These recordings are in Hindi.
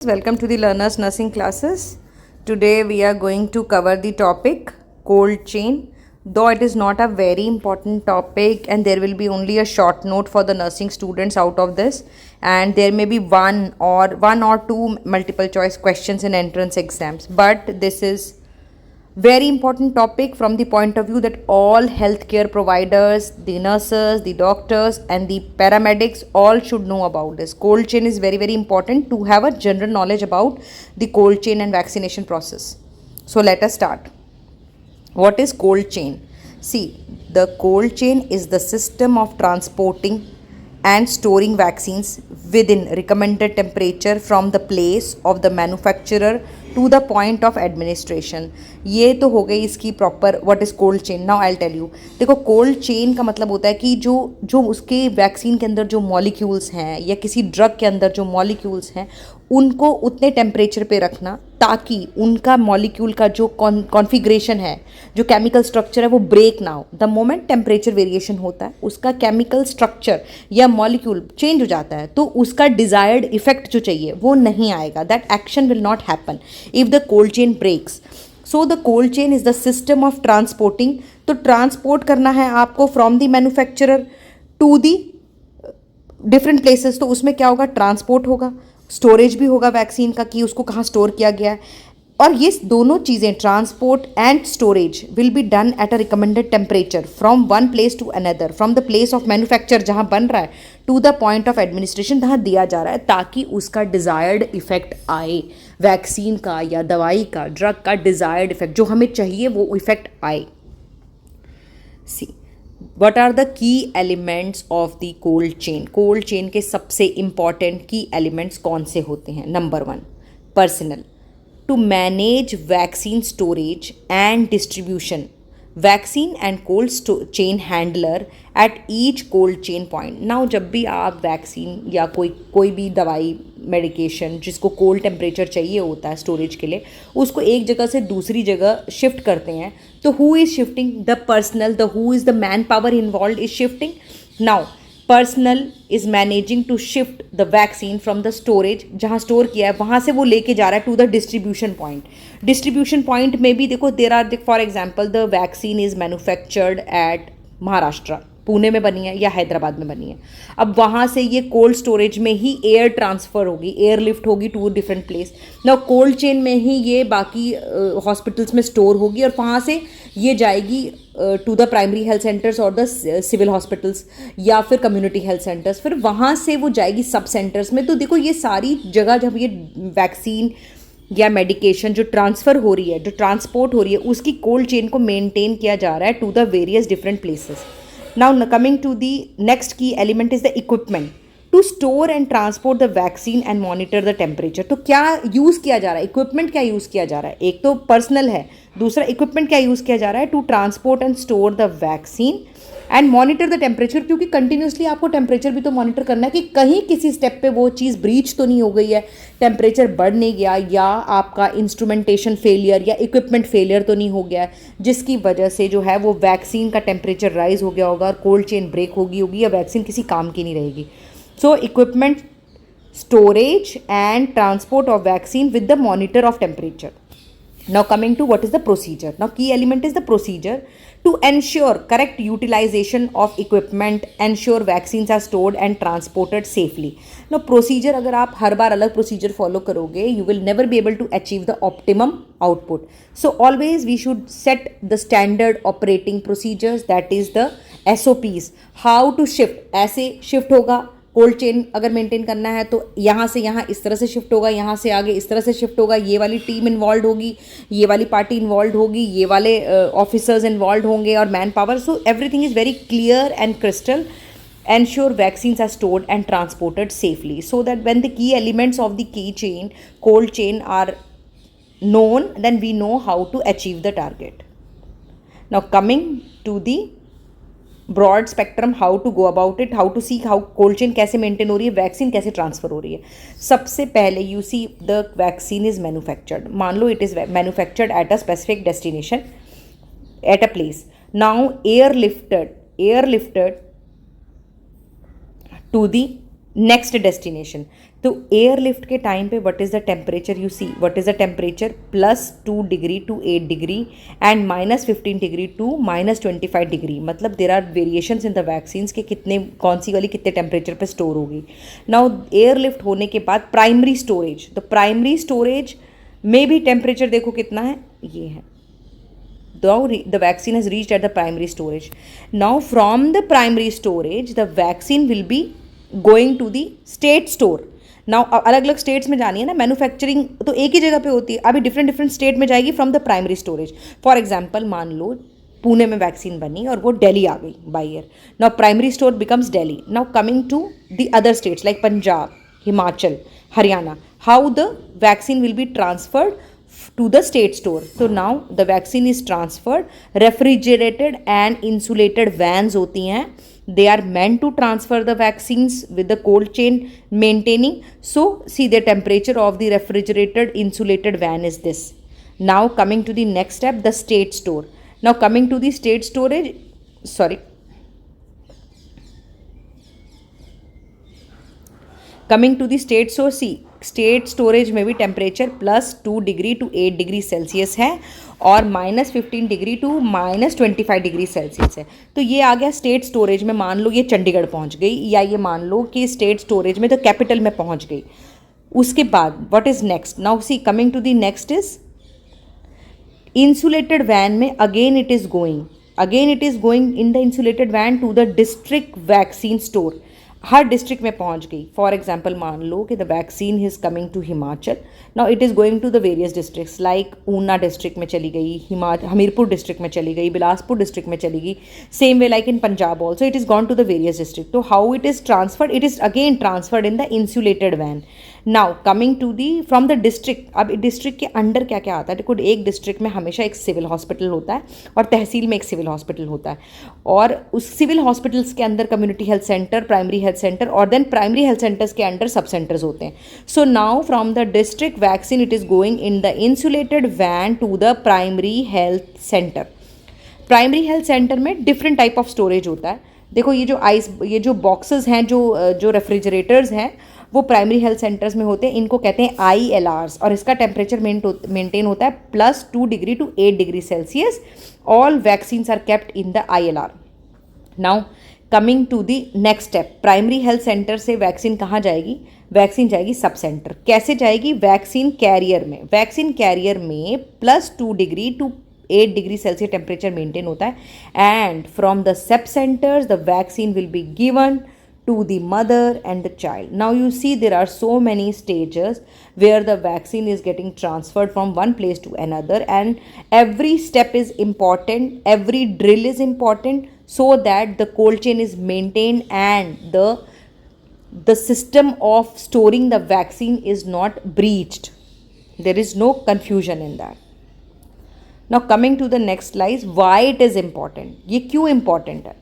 Welcome to the Learners Nursing classes. Today we are going to cover the topic cold chain. Though it is not a very important topic and there will be only a short note for the nursing students out of this, and there may be one or two multiple choice questions in entrance exams, but this is very important topic from the point of view that all healthcare providers, the nurses, the doctors and the paramedics all should know about this. Cold chain is very important to have a general knowledge about the cold chain and vaccination process. So let us start. What is cold chain? See, the cold chain is the system of transporting and storing vaccines within recommended temperature from the place of the manufacturer to the point of administration. ये तो हो गई इसकी proper what is cold chain. Now I will tell you. देखो, कोल्ड चेन का मतलब होता है कि जो उसके वैक्सीन के अंदर जो मॉलिक्यूल्स हैं या किसी ड्रग के अंदर जो मॉलिक्यूल्स हैं उनको उतने टेम्परेचर पे रखना ताकि उनका मॉलिक्यूल का जो कॉन्फ़िगरेशन है, जो केमिकल स्ट्रक्चर है, वो ब्रेक ना हो. द मोमेंट टेम्परेचर वेरिएशन होता है उसका केमिकल स्ट्रक्चर या मॉलिक्यूल चेंज हो जाता है तो उसका डिज़ायर्ड इफेक्ट जो चाहिए वो नहीं आएगा. That action will not happen if the cold chain breaks. So the cold chain is the system of transporting. तो ट्रांसपोर्ट करना है आपको from the manufacturer to the different places. तो उसमें क्या होगा? ट्रांसपोर्ट होगा, स्टोरेज भी होगा वैक्सीन का कि उसको कहाँ स्टोर किया गया है. और ये दोनों चीज़ें, transport and storage, will be done at a recommended temperature from one place to another, from the place of manufacture जहाँ बन रहा है to the point of administration जहाँ दिया जा रहा है, ताकि उसका डिज़ायर्ड इफेक्ट आए. वैक्सीन का या दवाई का, ड्रग का डिज़ायर्ड इफेक्ट जो हमें चाहिए वो इफेक्ट आए. See, what are the key elements of the cold chain? Cold chain के सबसे इंपॉर्टेंट की एलिमेंट्स कौन से होते हैं? Number 1, personnel. To manage vaccine storage and distribution, vaccine and cold chain handler at each cold chain point. Now जब भी आप वैक्सीन या कोई भी दवाई, मेडिकेशन जिसको कोल्ड टेम्परेचर चाहिए होता है स्टोरेज के लिए, उसको एक जगह से दूसरी जगह शिफ्ट करते हैं, तो who is shifting? The personnel. The who is the manpower involve is shifting. Now personnel is managing to shift the vaccine from the storage, जहाँ स्टोर किया है वहाँ से वो लेके जा रहा है to the distribution point. Distribution point में भी देखो, there are, for example the vaccine is manufactured at Maharashtra, Pune में बनी है या हैदराबाद में बनी है. अब वहाँ से ये कोल्ड स्टोरेज में ही एयर ट्रांसफ़र होगी, एयर लिफ्ट होगी टू डिफरेंट प्लेस. ना कोल्ड चेन में ही ये बाकी हॉस्पिटल्स में स्टोर होगी और वहाँ से ये जाएगी to the primary health centres और द सिविल हॉस्पिटल्स या फिर कम्युनिटी हेल्थ सेंटर्स. फिर वहाँ से वो जाएगी सब सेंटर्स में. तो देखो, ये सारी जगह जब ये वैक्सीन या मेडिकेशन जो ट्रांसफ़र हो रही है, जो ट्रांसपोर्ट हो रही है, उसकी कोल्ड चेन को मेंटेन किया जा रहा है to the various different places. Now coming to the next key element is the equipment to store and transport the vaccine and monitor the temperature. तो क्या यूज़ किया जा रहा है? इक्विपमेंट क्या यूज़ किया जा रहा है? एक तो पर्सनल है, दूसरा इक्विपमेंट क्या यूज़ किया जा रहा है? To transport and store the vaccine and monitor the temperature, क्योंकि कंटिन्यूसली आपको टेम्परेचर भी तो मॉनिटर करना है कि कहीं किसी स्टेप पे वो चीज़ ब्रीच तो नहीं हो गई है, टेम्परेचर बढ़ नहीं गया, या आपका इंस्ट्रूमेंटेशन फेलियर या इक्विपमेंट फेलियर तो नहीं हो गया है, जिसकी वजह से जो है वो वैक्सीन का टेम्परेचर राइज हो गया होगा और कोल्ड चेन ब्रेक होगी या वैक्सीन किसी काम की नहीं रहेगी. So equipment, storage and transport of vaccine with the monitor of temperature. Now coming to what is the procedure. Now key element is the procedure to ensure correct utilization of equipment, ensure vaccines are stored and transported safely. Now procedure, अगर आप हर बार अलग procedure follow करोगे, you will never be able to achieve the optimum output. So always we should set the standard operating procedures, that is the SOPs. How to shift, ऐसे shift होगा. कोल्ड चेन अगर मेंटेन करना है तो यहाँ से यहाँ इस तरह से शिफ्ट होगा, यहाँ से आगे इस तरह से शिफ्ट होगा, ये वाली टीम इन्वॉल्व होगी, ये वाली पार्टी इन्वॉल्व होगी, ये वाले ऑफिसर्स इन्वॉल्व होंगे और man power. So everything is very clear and crystal. Ensure vaccines are stored and transported safely, so that when the key elements of the key chain, cold chain, are known, then we know how to achieve the target. Now coming to the broad spectrum, how to go about it, how to see how cold chain कैसे मेंटेन हो रही है, वैक्सीन कैसे ट्रांसफर हो रही है. सबसे पहले you see the vaccine is manufactured. मान लो it is manufactured at a specific destination, at a place. Now air lifted to the next destination. तो एयरलिफ्ट के टाइम पे what is the temperature, you see what is the temperature, +2 degree to 8 degree and -15 degree to -25 degree, मतलब there are variations in the vaccines के कितने कौन सी वाली कितने टेम्परेचर पे स्टोर होगी. नाउ एयरलिफ्ट होने के बाद primary storage, the primary storage में भी टेम्परेचर देखो कितना है, ये है. Now the vaccine has reached at the primary storage. Now from the primary storage the vaccine will be going to the state store. Now अलग अलग स्टेट्स में जानी है ना, मैन्युफैक्चरिंग तो एक ही जगह पे होती है, अभी डिफरेंट डिफरेंट स्टेट में जाएगी from the primary storage. For example मान लो पुणे में वैक्सीन बनी और वो दिल्ली आ गई by air. Now primary store becomes Delhi. Now coming to the other states like Punjab, Himachal, Haryana, how the vaccine will be transferred to the state store. So now the vaccine is transferred. Refrigerated and insulated vans होती हैं, they are meant to transfer the vaccines with the cold chain maintaining. So see the temperature of the refrigerated insulated van is this. Now coming to the next step, the state store. Now coming to the state storage, coming to the state store, see state storage में भी temperature +2 degree to 8 degree Celsius है और -15 डिग्री टू -25 डिग्री सेल्सियस है. तो ये आ गया स्टेट स्टोरेज में. मान लो ये चंडीगढ़ पहुंच गई, या ये मान लो कि स्टेट स्टोरेज में तो कैपिटल में पहुंच गई. उसके बाद what is next, now see coming to the next is insulated van में again it is going in the insulated van to the district vaccine store. हर डिस्ट्रिक्ट में पहुंच गई. फॉर एग्जाम्पल मान लो कि the vaccine is coming to Himachal. Now it is going to the various districts like Una district में चली गई, हमीरपुर डिस्ट्रिक्ट में चली गई, बिलासपुर डिस्ट्रिक्ट में चली गई. Same way like in Punjab also it is gone to the various district. तो how it is transferred, it is again transferred in the insulated van. Now coming to the from the district. अब डिस्ट्रिक्ट के अंडर क्या क्या आता है, देखो एक डिस्ट्रिक्ट में हमेशा एक सिविल हॉस्पिटल होता है और तहसील में एक सिविल हॉस्पिटल होता है, और उस सिविल हॉस्पिटल्स के अंदर community health centre, primary health centre और देन प्राइमरी हेल्थ सेंटर्स के अंडर सब सेंटर्स होते हैं. So now from the district vaccine it is going in the insulated van to the primary health centre. Primary health centre में डिफरेंट टाइप ऑफ स्टोरेज होता है. देखो ये जो बॉक्सेस हैं, जो रेफ्रिजरेटर्स हैं, वो प्राइमरी हेल्थ सेंटर्स में होते हैं. इनको कहते हैं ILRs और इसका टेम्परेचर मेंटेन होता है +2 degree to 8 degree Celsius. All vaccines are kept in the ILR. Now coming to the next step, primary health centre से वैक्सीन कहाँ जाएगी, वैक्सीन जाएगी सब सेंटर. कैसे जाएगी, वैक्सीन कैरियर में. वैक्सीन कैरियर में +2 degree to 8 degree Celsius temperature maintain होता है. And from the sub centres the vaccine will be given to the mother and the child. Now you see there are so many stages where the vaccine is getting transferred from one place to another, and every step is important, every drill is important, so that the cold chain is maintained and the system of storing the vaccine is not breached. There is no confusion in that. Now coming to the next slide, why it is important, ये क्यों important है.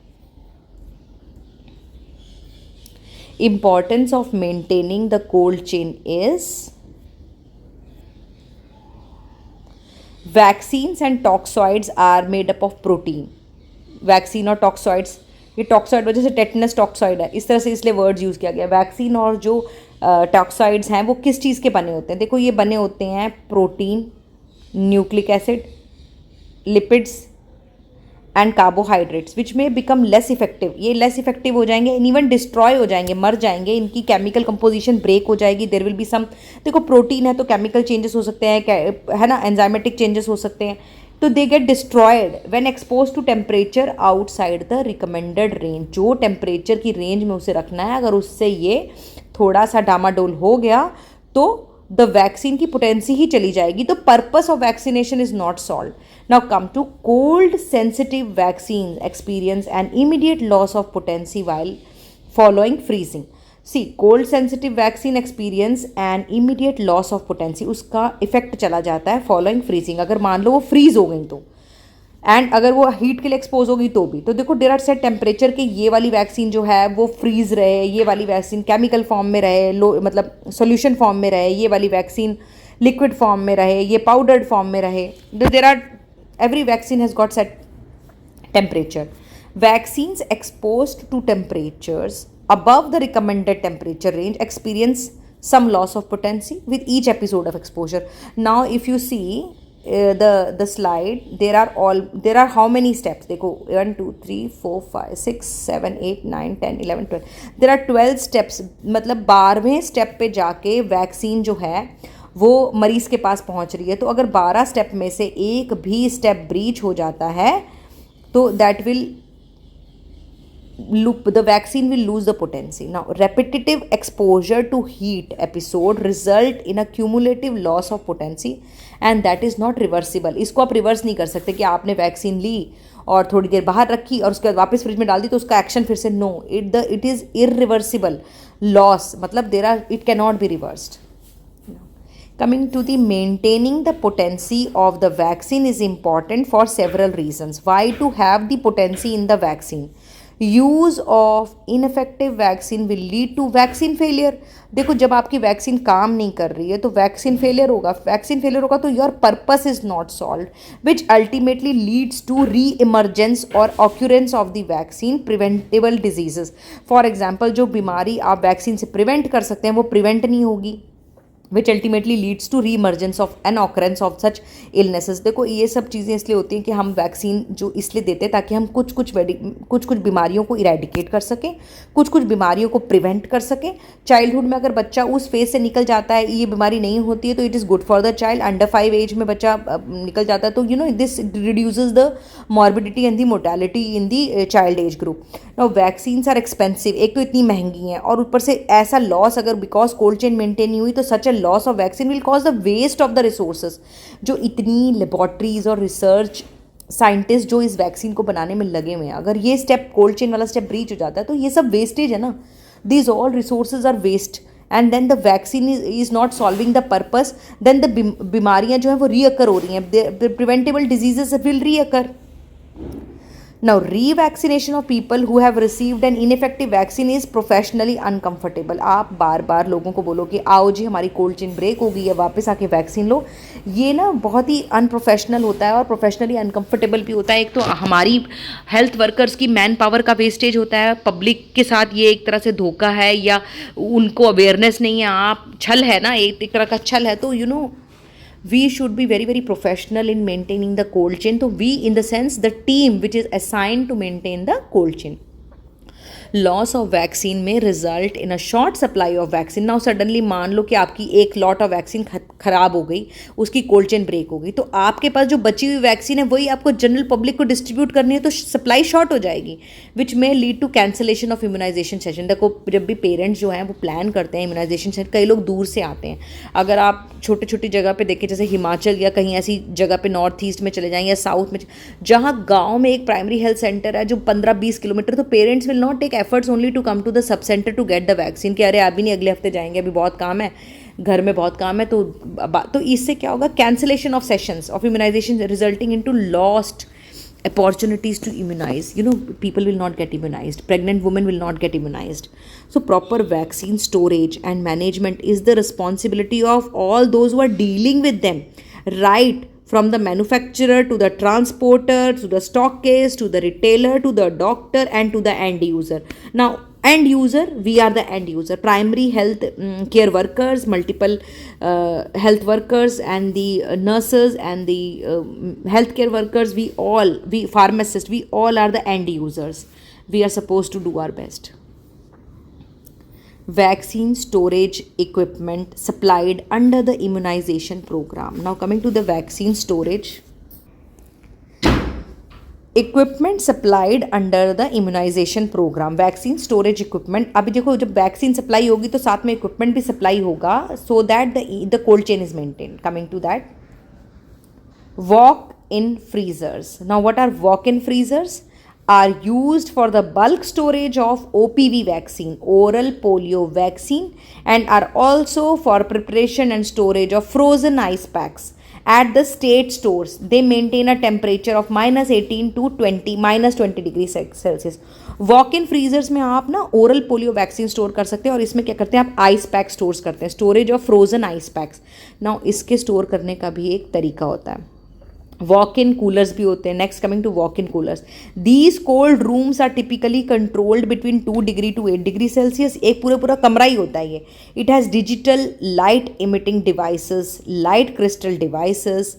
Importance of maintaining the cold chain is vaccines and toxoids are made up of protein. Vaccine और टॉक्सॉइड्स, ये टॉक्सॉइड वजह से टेटनस टॉक्सॉइड है, इस तरह से इसलिए वर्ड्स यूज़ किया गया. वैक्सीन और जो टॉक्सॉइड्स हैं वो किस चीज़ के बने होते हैं, देखो ये बने होते हैं protein, nucleic acid, lipids and carbohydrates which में बिकम लेस इफेक्टिव. ये लेस इफेक्टिव हो जाएंगे, इवन डिस्ट्रॉय हो जाएंगे, मर जाएंगे, इनकी केमिकल कंपोजिशन ब्रेक हो जाएगी. देयर विल बी सम, देखो प्रोटीन है तो केमिकल चेंजेस हो सकते हैं, है ना, एंजाइमेटिक चेंजेस हो सकते हैं. तो they get destroyed when expose to temperature outside the recommended range. जो टेम्परेचर की रेंज में उसे रखना है, अगर उससे ये थोड़ा सा डामाडोल हो गया तो द वैक्सीन की पोटेंसी ही चली जाएगी. तो purpose of vaccination is not solve. Now come to cold sensitive vaccine experience an immediate loss of potency while following freezing. See cold sensitive vaccine experience and immediate loss of potency, उसका इफेक्ट चला जाता है फॉलोइंग फ्रीजिंग. अगर मान लो वो फ्रीज हो गई तो, एंड अगर वो हीट के लिए एक्सपोज होगी तो भी. तो देखो देयर आर सेट टेम्परेचर के ये वाली वैक्सीन जो है वो फ्रीज रहे, ये वाली वैक्सीन केमिकल फॉर्म में रहे, लो मतलब सोल्यूशन फॉर्म में रहे, ये वाली वैक्सीन लिक्विड फॉर्म में रहे, ये पाउडर्ड फॉर्म में रहे. There are every vaccine has got set temperature. Vaccines exposed to temperatures above the recommended temperature range experience some loss of potency with each episode of exposure. Now if you see the slide, there are how many steps? देखो 1 2 3 4 5 6 7 8 9 10 11 12, there are 12 steps. मतलब 12वें स्टेप पे जाके वैक्सीन जो है वो मरीज़ के पास पहुंच रही है. तो अगर 12 स्टेप में से एक भी स्टेप ब्रीच हो जाता है तो that will the vaccine will lose the potency. Now repetitive exposure to heat episode result in a cumulative loss of potency and that is not reversible. इसको आप रिवर्स नहीं कर सकते कि आपने वैक्सीन ली और थोड़ी देर बाहर रखी और उसके बाद वापस फ्रिज में डाल दी तो उसका एक्शन फिर से. No, it is irreversible loss. मतलब it cannot be reversed. Coming to the maintaining the potency of the vaccine is important for several reasons. Why to have the potency in the vaccine? Use of ineffective vaccine will lead to vaccine failure. देखो जब आपकी वैक्सीन काम नहीं कर रही है तो वैक्सीन फेलियर होगा. वैक्सीन फेलियर होगा तो your purpose is not solve which ultimately leads to re emergence और occurrence of the vaccine preventable diseases. For example जो बीमारी आप वैक्सीन से प्रिवेंट कर सकते हैं वो प्रिवेंट नहीं होगी which ultimately leads to re emergence of an occurrence of such illnesses. देखो ये सब चीज़ें इसलिए होती हैं कि हम वैक्सीन जो इसलिए देते हैं ताकि हम कुछ कुछ बीमारियों को इरेडिकेट कर सकें, कुछ बीमारियों को प्रिवेंट कर सकें. चाइल्डहुड में अगर बच्चा उस फेज से निकल जाता है, ये बीमारी नहीं होती है तो it is good for the child. Under 5 age में बच्चा निकल जाता है तो this reduces the morbidity and the mortality in the child age group. Now vaccines are expensive. एक तो इतनी महंगी हैं और ऊपर से ऐसा लॉस अगर बिकॉज कोल्ड चेन मेंटेन नहीं हुई तो such a loss of vaccine will cause the waste of the resources. जो इतनी लेबॉर्ट्रीज और रिसर्च साइंटिस्ट जो इस वैक्सीन को बनाने में लगे हुए हैं, अगर ये स्टेप कोल्ड चेन वाला स्टेप ब्रीच हो जाता है तो ये सब वेस्टेज है ना. These all resources are waste and then the vaccine is not solving the purpose. Then the बीमारियां जो हैं वो रीअकर हो रही हैं. Preventable diseases will recur. Now, revaccination of people who have received an ineffective vaccine is professionally uncomfortable. आप बार बार लोगों को बोलो कि आओ जी हमारी कोल्ड चेन ब्रेक हो गई है, वापस आके वैक्सीन लो. ये ना बहुत ही अनप्रोफेशनल होता है और प्रोफेशनली अनकम्फर्टेबल भी होता है. एक तो हमारी हेल्थ वर्कर्स की मैन पावर का वेस्टेज होता है. पब्लिक के साथ ये एक तरह से धोखा है या उनको अवेयरनेस नहीं है. आप छल है ना, एक तरह का छल है. तो we should be very professional in maintaining the cold chain. So we, in the sense, the team which is assigned to maintain the cold chain. Loss of vaccine में result in a short supply of vaccine. Now suddenly मान लो कि आपकी एक लॉट ऑफ वैक्सीन ख़राब हो गई, उसकी कोल्ड चेन ब्रेक हो गई, तो आपके पास जो बची हुई वैक्सीन है वही आपको जनरल पब्लिक को डिस्ट्रीब्यूट करनी है तो सप्लाई शॉर्ट हो जाएगी which may lead to cancellation of immunisation session. देखो जब भी पेरेंट्स जो हैं वो प्लान करते हैं इम्यूनाइजेशन सेशन, कई लोग दूर से आते हैं. अगर आप छोटी जगह पे देखें जैसे हिमाचल या कहीं ऐसी जगह पे नॉर्थ ईस्ट में चले जाएं या साउथ में जहाँ गाँव में एक प्राइमरी हेल्थ सेंटर है जो 15-20 किलोमीटर, तो parents will not take efforts only to come to the sub centre to get the vaccine कि अरे अभी नहीं, अगले हफ्ते जाएंगे, अभी बहुत काम है, घर में बहुत काम है. तो इससे क्या होगा? Cancellation of sessions of immunization resulting into lost opportunities to immunize. People will not get immunized. Pregnant women will not get immunized. So proper vaccine storage and management is the responsibility of all those who are dealing with them, right from the manufacturer to the transporter to the stockist to the retailer to the doctor and to the end user. Now end user, we are the end user, primary health care workers, multiple health workers and the nurses and the healthcare workers, we pharmacists, we all are the end users. We are supposed to do our best. Vaccine storage equipment supplied under the immunization program. Now coming to the vaccine storage equipment supplied under the immunization programme. Vaccine storage equipment, अभी देखो जब वैक्सीन सप्लाई होगी तो साथ में इक्विपमेंट भी सप्लाई होगा so that the cold chain is maintain. Coming to that, walk in freezers. Now what are walk in freezers? are used for the bulk storage of OPV vaccine, oral polio vaccine, and are also for preparation and storage of frozen ice packs at the state stores. They maintain a temperature of -18 to -20 degree Celsius. Walk in freezers में आप ना ओरल पोलियो वैक्सीन स्टोर कर सकते हैं और इसमें क्या करते हैं आप आइस पैक स्टोर करते हैं, storage of frozen ice packs. Now इसके स्टोर करने का भी एक तरीका होता है. वॉक इन कूलर्स भी होते हैं. Next coming to walk in coolers. These cold rooms are typically controlled between 2 degree to 8 degree Celsius. एक पूरा पूरा कमरा ही होता है ये. It has digital light emitting devices, light crystal devices,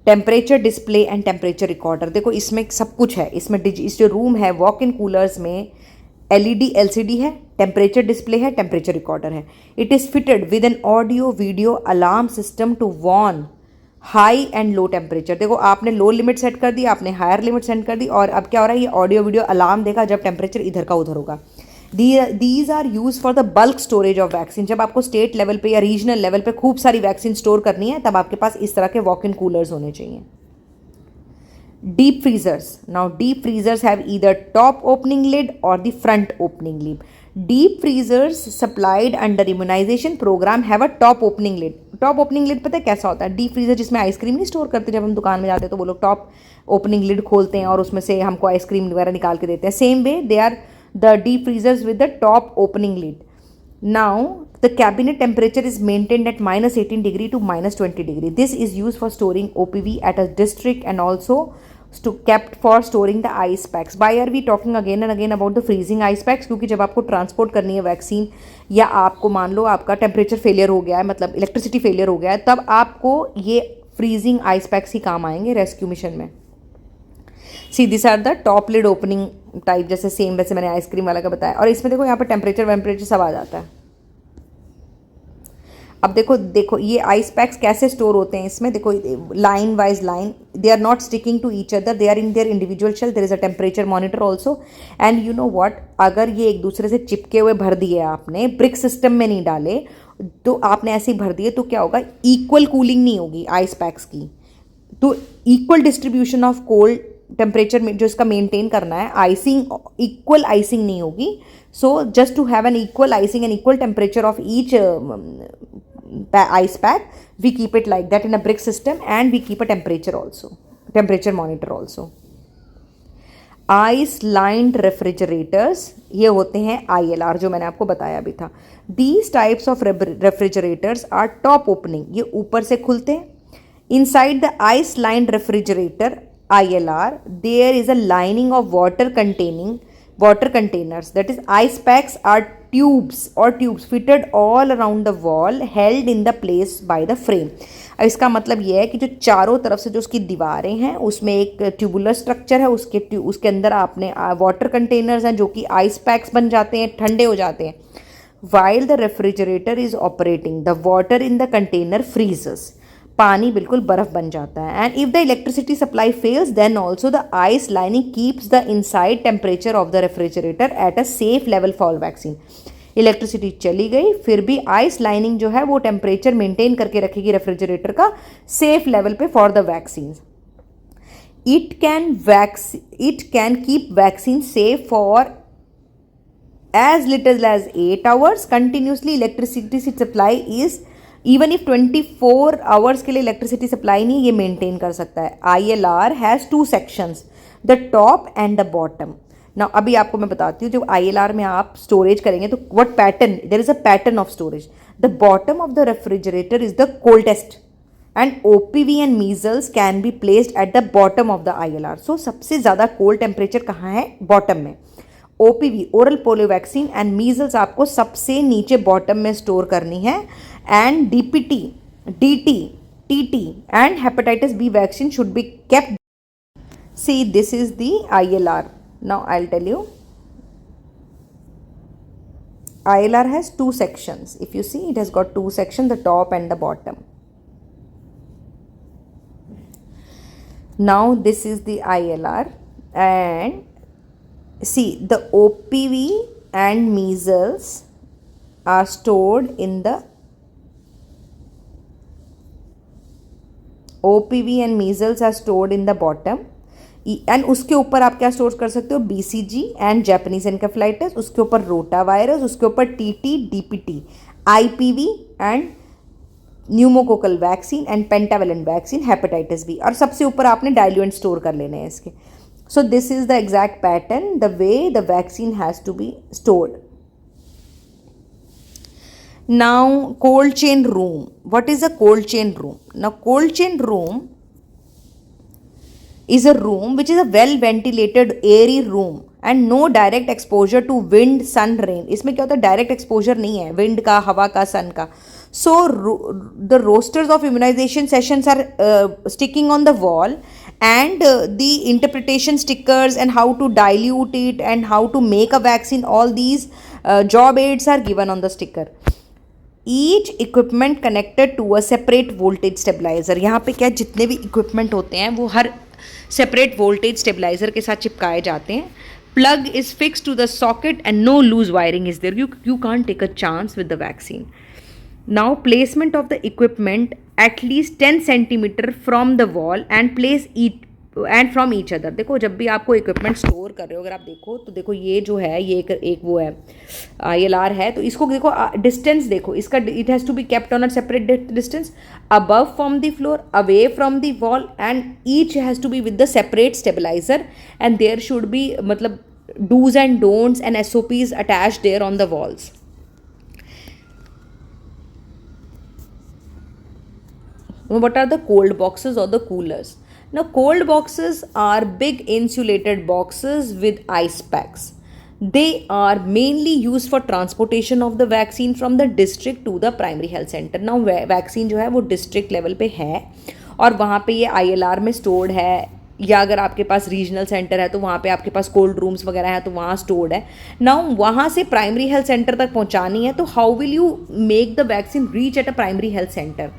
temperature display and temperature recorder. देखो इसमें सब कुछ है. इसमें इस जो रूम है वॉक इन कूलर्स में LED LCD है, टेम्परेचर डिस्प्ले है, टेम्परेचर रिकॉर्डर है. It is fitted with an audio video alarm system to warn high and low temperature. देखो आपने लो लिमिट सेट कर दी, आपने हायर लिमिट सेट कर दी, और अब क्या हो रहा है, ये ऑडियो वीडियो अलार्म देगा जब टेम्परेचर इधर का उधर होगा. These are use for the bulk storage of vaccine. जब आपको स्टेट लेवल पे या रीजनल लेवल पे खूब सारी वैक्सीन स्टोर करनी है तब आपके पास इस तरह के वॉक इन कूलर्स होने चाहिए. Deep freezers. Now deep freezers have either top opening lid or the front opening lid. Deep freezers supplied under immunization program have a top opening lid. Top opening lid पता है कैसा होता है? डीप फ्रीजर जिसमें आइसक्रीम नहीं स्टोर करते, जब हम दुकान में जाते हैं तो वो लोग टॉप ओपनिंग लिड खोलते हैं और उसमें से हमको आइसक्रीम वगैरह निकाल के देते हैं. Same way they are the deep freezers with the top opening lid. Now the cabinet temperature is maintained at -18 degree to -20 degree. This is used for storing OPV at a district and also kept for storing the ice packs. Why are we talking again and again about the freezing ice packs? क्योंकि जब आपको ट्रांसपोर्ट करनी है वैक्सीन, या आपको मान लो आपका टेम्परेचर फेलियर हो गया है, मतलब इलेक्ट्रिसिटी फेलियर हो गया है, तब आपको ये फ्रीजिंग आइस पैक्स ही काम आएंगे रेस्क्यू मिशन में. See this are the top lid opening type, जैसे सेम वैसे मैंने आइसक्रीम वाला का बताया. और इसमें देखो यहाँ पर टेम्परेचर सब आ जाता है. अब देखो ये आइस पैक्स कैसे स्टोर होते हैं इसमें. देखो line wise line, they are not sticking to each other, they are in their individual shell. There is a temperature monitor also. And you know what, अगर ये एक दूसरे से चिपके हुए भर दिए, आपने ब्रिक सिस्टम में नहीं डाले, तो आपने ऐसे ही भर दिए, तो क्या होगा, इक्वल कूलिंग नहीं होगी आइस पैक्स की. तो equal distribution of cold temperature में जो इसका मेंटेन करना है, आइसिंग इक्वल आइसिंग नहीं होगी. So just to have an equal icing and equal temperature of each ice pack, we keep it like that in a brick system, and we keep a temperature monitor also. Ice lined refrigerators, ये होते हैं ILR, जो मैंने आपको बताया भी था. These types of refrigerators are top opening, ये ऊपर से खुलते हैं. Inside the ice lined refrigerator ILR there is a lining of water containers, that is ice packs are tubes fitted all around the wall, held in the place by the frame. अब इसका मतलब ये है कि जो चारों तरफ से जो उसकी दीवारें हैं उसमें एक ट्यूबुलर स्ट्रक्चर है, उसके अंदर आपने वाटर कंटेनर्स हैं जो कि आइस पैक्स बन जाते हैं, ठंडे हो जाते हैं. While the refrigerator is operating, the water in the container freezes. पानी बिल्कुल बर्फ बन जाता है. And if the electricity supply fails then also the ice lining keeps the inside temperature of the refrigerator at a safe level for vaccine. Electricity चली गई फिर भी आइस लाइनिंग जो है वो टेम्परेचर मेंटेन करके रखेगी रेफ्रिजरेटर का सेफ लेवल पे for the vaccine. It can keep vaccine safe for as little as 8 hours continuously. Electricity supply is even if 24 hours के लिए इलेक्ट्रिसिटी सप्लाई नहीं, ये मेंटेन कर सकता है. ILR has 2 sections, the top and the bottom. ना अभी आपको मैं बताती हूँ, जो ILR में आप स्टोरेज करेंगे तो what pattern, there is a pattern of storage. The bottom of the refrigerator is the coldest and OPV and measles can be placed at the bottom of the ILR. So सबसे ज़्यादा कोल्ड टेम्परेचर कहाँ है, बॉटम में. OPV oral polio vaccine and measles आपको सबसे नीचे बॉटम में स्टोर करनी है. And DPT, DT, TT and hepatitis B vaccine should be kept. See this is the ILR. Now I will tell you. ILR has 2 sections. If you see, it has got 2 sections, the top and the bottom. Now this is the ILR, and see, the OPV and measles are stored in the bottom. And उसके ऊपर आप क्या स्टोर कर सकते हो, BCG एंड जैपनीज एनकेफेलाइटिस, उसके ऊपर रोटा वायरस, उसके ऊपर TT, DPT, IPV and pneumococcal vaccine and pentavalent vaccine, hepatitis B, और सबसे ऊपर आपने डाइल्यूएंट स्टोर कर लेने हैं इसके. So this is the exact pattern, the way the vaccine has to be stored. Now cold chain room. What is a cold chain room? Now cold chain room is a room which is a well ventilated airy room and no direct exposure to wind, sun, rain. इसमें क्या होता है, डायरेक्ट एक्सपोजर नहीं है विंड का, हवा का, सन का. So the rosters of immunization sessions are sticking on the wall, and the interpretation stickers and how to dilute it and how to make a vaccine, all these job aids are given on the sticker. Each equipment connected to a separate voltage stabilizer. यहाँ पे क्या जितने भी equipment होते हैं वो हर separate voltage stabilizer के साथ चिपकाए जाते हैं. Plug is fixed to the socket and no loose wiring is there. You can't take a chance with the vaccine. Now placement of the equipment at least 10 centimeter from the wall and place it and from each other. देखो जब भी आपको इक्विपमेंट स्टोर कर रहे हो, अगर आप देखो तो देखो ये जो है ये एक वो है ILR है, तो इसको देखो डिस्टेंस देखो इसका, it has to be kept on a separate distance above from the floor, away from the wall, and each has to be with the separate stabiliser, and there should be मतलब dos and don'ts and SOPs attached there on the walls. What are the cold boxes or the coolers? Now cold boxes are big insulated boxes with ice packs. They are mainly used for transportation of the vaccine from the district to the primary health center. Now vaccine जो है वो district level पे है और वहाँ पे ये ILR में stored है, या अगर आपके पास रीजनल सेंटर है तो वहाँ पे आपके पास कोल्ड रूम्स वगैरह हैं तो वहाँ स्टोर्ड है. नाउ वहाँ से प्राइमरी हेल्थ सेंटर तक पहुँचानी है, तो how will you make the vaccine reach at a primary health centre?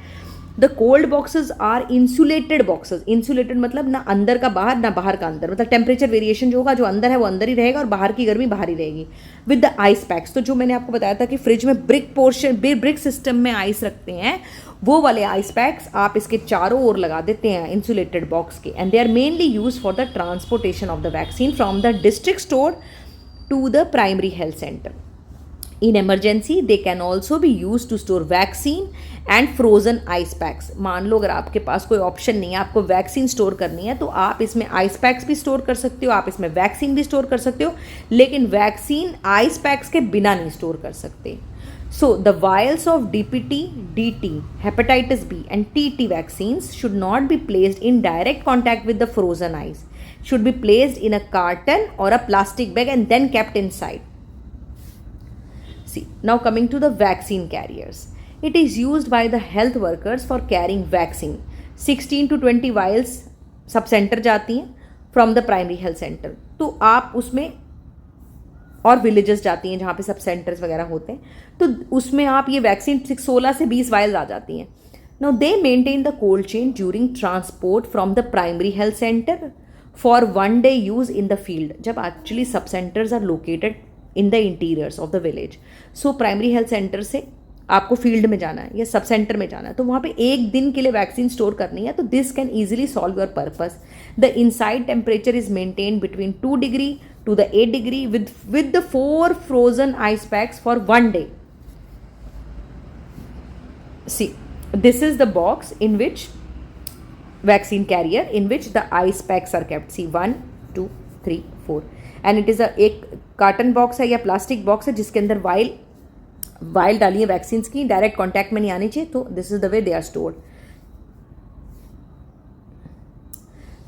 The cold boxes are insulated boxes. Insulated मतलब ना अंदर का बाहर ना बाहर का अंदर, मतलब टेम्परेचर वेरिएशन जो होगा, जो अंदर है वो अंदर ही रहेगा और बाहर की गर्मी बाहर ही रहेगी. विद द आइस पैक्स, तो जो मैंने आपको बताया था कि फ्रिज में ब्रिक सिस्टम में आइस रखते हैं, वो वाले आइस पैक्स आप इसके चारों ओर लगा देते हैं इंसुलेटेड बॉक्स के, and they are mainly use for the transportation of the vaccine from the district store to the primary health centre. In emergency, they can also be used to store vaccine and frozen ice packs. मान लो अगर आपके पास कोई ऑप्शन नहीं है, आपको वैक्सीन स्टोर करनी है, तो आप इसमें आइस पैक्स भी स्टोर कर सकते हो, आप इसमें वैक्सीन भी स्टोर कर सकते हो, लेकिन वैक्सीन आइस पैक्स के बिना नहीं स्टोर कर सकते. So the vials of DPT, DT, hepatitis B and TT vaccines should not be placed in direct contact with the frozen ice. Should be placed in a carton or a plastic bag and then kept inside. See, now coming to the vaccine carriers. It is used by the health workers for carrying vaccine. 16 to 20 vials sub centre जाती हैं from the primary health centre, तो आप उसमें, और विलेजेस जाती हैं जहाँ पे सब सेंटर्स वगैरह होते हैं, तो उसमें आप ये वैक्सीन 16 से 20 वायल्स आ जाती हैं. Now they maintain the cold chain during transport from the primary health centre for 1 day use in the field. जब actually sub centres are located in the interiors of the village, so primary health centre से आपको फील्ड में जाना है या सब सेंटर में जाना है, तो वहाँ पे एक दिन के लिए वैक्सीन स्टोर करनी है, तो this can easily solve your purpose. The inside temperature is maintain between 2 degree to the 8 degree with the 4 frozen ice packs for 1 day. See, this is the box in which vaccine carrier in which the ice packs are kept. See, 1 2 3 4, and it is एक कार्टन बॉक्स है या प्लास्टिक बॉक्स है जिसके अंदर वाइल डाली है वैक्सीन्स की, डायरेक्ट कॉन्टैक्ट में नहीं आनी चाहिए, तो this is the way they are stored.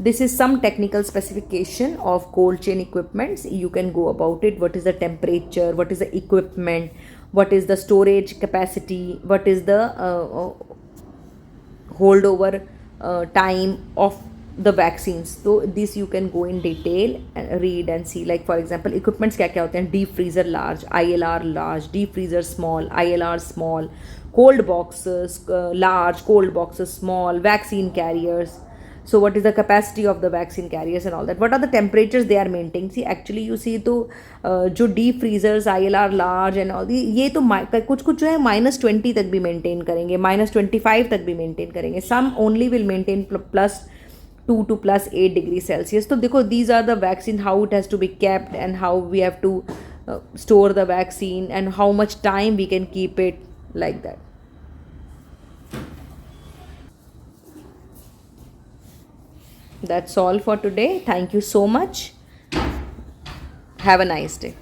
This is some technical specification of cold chain equipments. You can go about it. What is the temperature? What is the equipment? What is the storage capacity? What is the holdover time of the vaccines? So this you can go in detail and read and see. Like for example, equipments क्या क्या होते हैं? Deep freezer large, ILR large, deep freezer small, ILR small, cold boxes large, cold boxes small, vaccine carriers. So what is the capacity of the vaccine carriers and all that? What are the temperatures they are maintaining? See, actually you see तो जो deep freezers, ILR large and all ये तो कुछ जो है -20 तक भी maintain करेंगे, -25 तक भी maintain करेंगे. Some only will maintain +2 to +8 degrees Celsius. तो देखो, these are the vaccine, how it has to be kept and how we have to store the vaccine and how much time we can keep it, like that. That's all for today. Thank you so much. Have a nice day.